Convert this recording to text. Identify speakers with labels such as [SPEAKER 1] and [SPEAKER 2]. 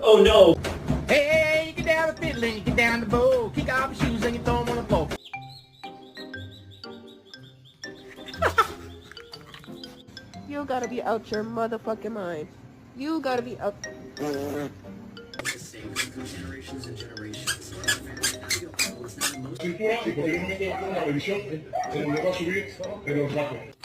[SPEAKER 1] Oh no!
[SPEAKER 2] Hey, you get down the fiddle and you get down the bow. Kick off your shoes and you throw them on the floor.
[SPEAKER 3] You gotta be out your motherfucking mind. You gotta be out.
[SPEAKER 4] Generations and generations.
[SPEAKER 5] Cintura y porque yo me meto en la televisión, lo va a subir en los datos.